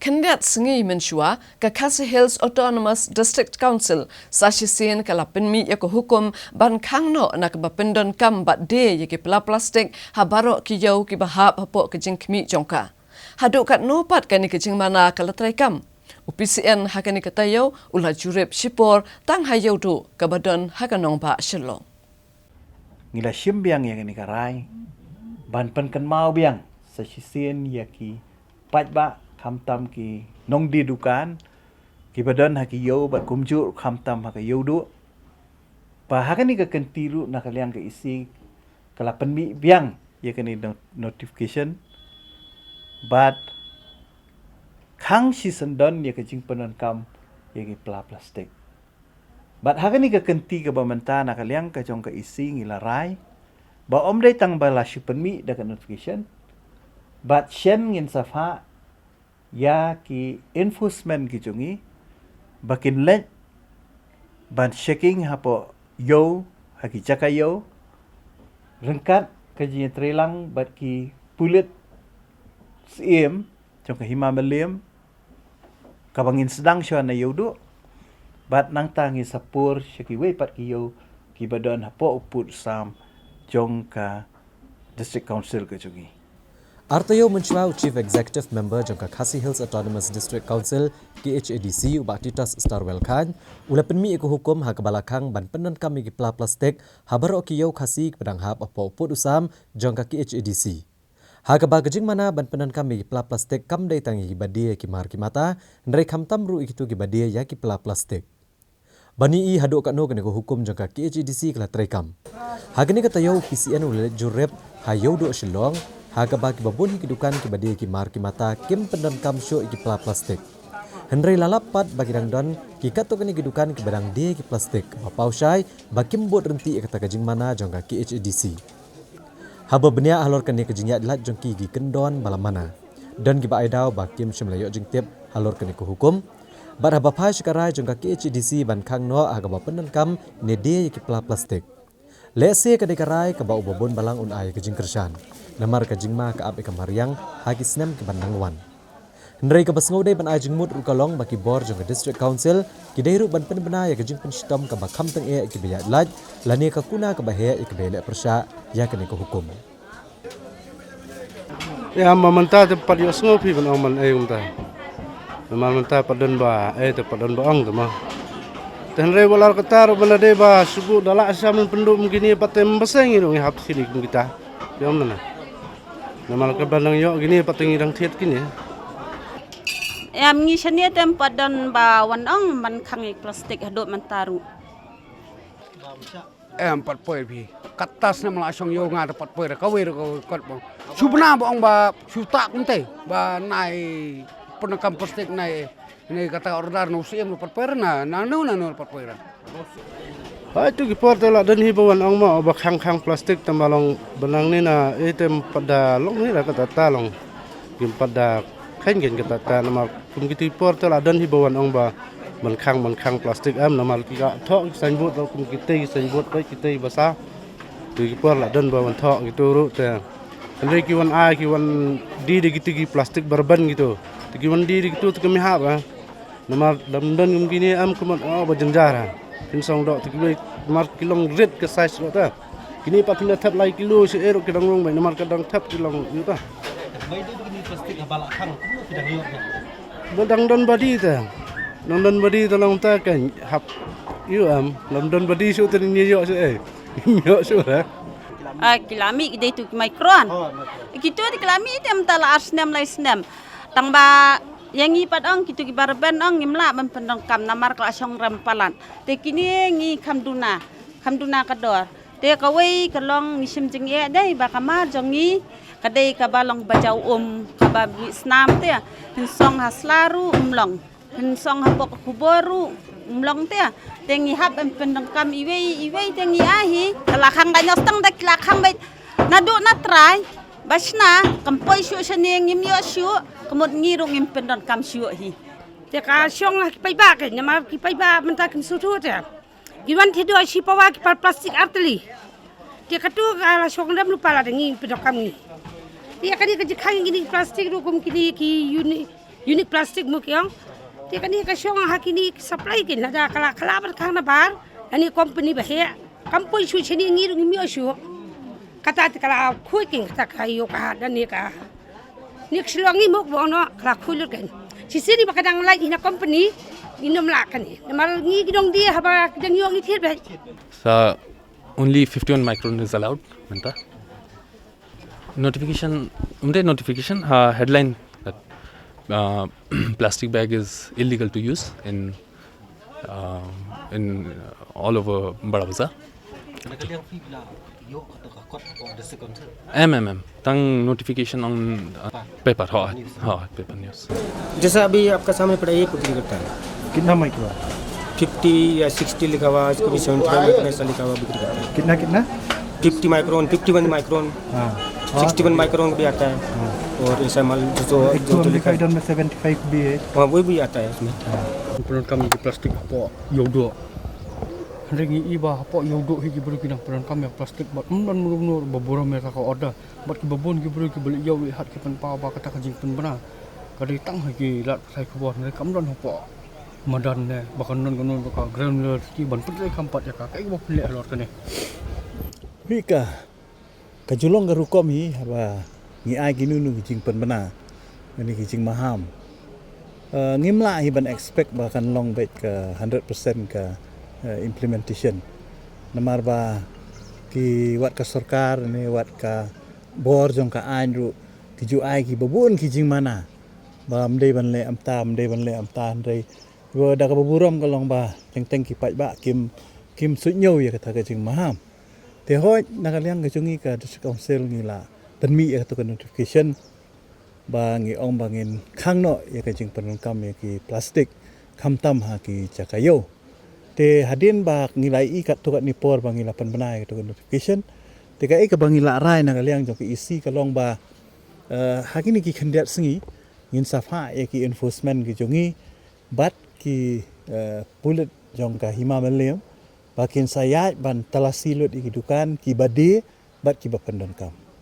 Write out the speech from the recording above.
Kendiat sengi mensua ke Khasi Hills Autonomous District Council sashisin kala penmi yako hukum ban kangno nak bapendon kam bat de yaki pela plastik habaro ki yau ki bahap hapo kejing kmi jongka. Haduk kat nopat kani kejing mana kala traikam. UPCN hakani katayau ulah jurip shipor tang hayau du kabadon hakanong ba shilong. Ngila shimbiang yang ini karai ban penkan mau biang sashisin yaki pat hamtam ki nong di dukan ki badan haki yo bat kumjur hamtam haki yo du pa hakani ka kentiru na kalian ke isi kala penmi biang ya kani notification bat khang si sendon ya ke jing penon kam ya ki plastik bat hakani ka kenti ka bamenta na kalian ka jong ka isi ngilarai ba om dai tang bala si penmi da ka notification bat shen ngin safa ya ki enforcement ki jungi bakin let ban checking hapo yo haki chaka yo rengkat kaji trelang bat ki pulit sim jong ka himamaliam kabangin sedang syo na yo du bat nang tangi sapur syaki we pat ki yo ki badan hapo uput sam jong ka district council ka jungi Artayo Munchwau Chief Executive Member jangka Khasi Hills Autonomous District Council KHADC ubaktitas Starwell Khan ula penmi iku hukum ha kebalakang ban penan kami ki plastik habar okiyau Khasi pedang hab apa uput usam jangka KHADC. Ha kebagajing mana ban penan kami ki plastik kam dai tangi ki badie ki mar ki mata ndrai khamtam ru ikitu ki badie ya ki plastik. Bani i haduk kat no kena hukum jangka KHADC kala traikam. Ha kini katayau PCN ula jurep ha yau do shilong Haga bagi babun hidukan ki badie ki mar ki mata kim pendan kam syo ki plastik. Hendrai lalapat bagi dangdon ki katok ni hidukan ki badang dia ki plastik. Bapau syai bakim bot renti kata kajing mana jongga ki HADC. Haba benia halor kan ni kajing ya lat jongki ki kendon balam mana. Dan ki ba aidau bakim syemlayo jing tip halor kan ku hukum. Bar haba phai syakarai jongga ki HADC ban khang no haga ba pendan kam ne dia ki plastik. Lese kadekarai ke bau babon balang un ai kejing kersan. Namar kejing ma ke ape kamariang hagi snem ke bandangwan. Hendrai ke basngodai ban ai jingmut rukalong baki bor jong ke district council ki dairu ban penbena ya kejing penstom ke bakam teng e ki beya laj lani ke kuna ke bahe ke bele persya ya kene ke hukum. Ya mamanta te pad yo sngopi ban oman ai umta. Mamanta padon ba te padon ba ong te ma. Tenre walar ketar balade ba subu dala asamen penduk mungkin patem beseng irung hap silik kita. Yom nana. Namal ke bandang yo gini pateng irang thiet kini. Am ngi shania tem padan ba wanong man khangi plastik hadot man taru. Pat poy bi. Katas na mala song yo nga pat poy ka we ko kot bo. Subna bo ang ba suta kunte ba nai penekam plastik nai ini kata order no siam pat poy na nanu pat poy ra. Itu ki porta la dan hibawan ang ma ba khang plastik tamalong benang ni na item pada long ni la kata talong. Kim pada khengen kata ta nama kum kiti porta la dan hibawan ang ba man khang plastik am namal ki ga thok sain bot kum kiti sain bot bai kiti basa. Tu ki por la dan ba wan thok gitu ru ta. Andre ki wan ai ki wan di ki plastik barban gitu. Ki wan di gitu kami ha ba. Nama dan kum kini am kum ba jenjara. Insong dok tiga mar kilong red ke size lo ta. Kini pak kena tap lai kilo si erok kedang rong bai namar kadang tap kilong yo ta. Bai itu begini plastik balak khang kuno tidak lihat ya. Badang don badi ta. Don badi tolong ta kan hap yo am don badi su tani ni yo se yo su ha. Kilami ide itu mikron. Gitu di kilami tem tala arsnem lai snem. Tang ba yang ngi padang kitu ki barben ang ngimla ban pendang kam namar ka asong rampalan te kini ngi kamduna kador te kawai kalong nisim jing e dai ba kamar jongi kadai ka balong bajau ka ba snam te hinsong haslaru umlong hinsong habok kuboru umlong te ngi hab ban pendang kam iwei te ngi ahi kalakang danyos tang dak lakang bai nadu na try basna kampoi syu sane ngim yo syu kemud ngirung ngim pendon kam syu hi te ka syong ki pai ba ke nama ki pai ba menta kin sutu te giwan te do si pawa ki plastik arteli te ka tu ka syong dam lupa la dengi pendon kam ni te ka di ka jikang gini plastik ru kum kini ki unit plastik mukyong ti kani ka syong hakini supply kin ada kala bar khang na bar ani company ba he kampoi shu chini ngir ngimi shu kata ti kala khui kin kata kayo ka dan ni ka nik shilongi muk bo no kala khulu ken sisiri ba kadang lai ina company inom la kan ni mal ngi gidong dia haba kidang yo ngi thir ba so only 51 micron is allowed menta notification headline that plastic bag is illegal to use in all over Bada Bazaar. Tang notification on paper, paper news. जैसा अभी आपका सामने पड़ा ये कुछ करता है कितना माइक्रो 50 या 60 लिखा हुआ है कभी 75 माइक्रोन ऐसा लिखा हुआ बिक्री करता है कितना 50 माइक्रोन 51 माइक्रोन 61 माइक्रोन भी आता है और ऐसा माल जो लिखा है में 75 भी है हाँ वो भी आता है इसमें Peran kami di plastik apa yodo. Rengi iba apa yodo higi beri kinang peran kami plastik bat undan munur babura mereka ka order bat ki babon ki beri ki beli yaw hat ki pen pa ba kata kajing pen bana kadi tang higi lat sai ku bon kam don apa madan ne bakan non konon ka granular ki ban put kampat ya ka kai bo pele lor kane Hika kajulong garukom hi haba ngi ai ginu nu jing pen bana ni jing maham ngimla hi ban expect bahkan long bet ke 100% ke implementation namar ba ki wat ka sarkar ni wat ka bor jong ka anru ki ju ai ki babun ki jing mana ba mdei ban le amta ndai wo da ka baburam ka long ba teng teng ki pai ba kim sunyo ya ka ka jing maham te hoi nakaliang ka jungi ka district council ngila tanmi ya to ka notification ba ngi ong bangin khangno ya ka jing panun kam ya ki plastik khamtam ha ki chakayo te hadin ba ngilai I kat to kat ni por bangila pan banai to notification te ka ka bangila rai na kaliang jong ki isi ka long ba hakini ki khandiat singi ngin safa ya ki enforcement ki jongi bat ki bullet jong ka hima melem bakin sayat ban talasi lot ki dukan ki bade bat ki bapandan kam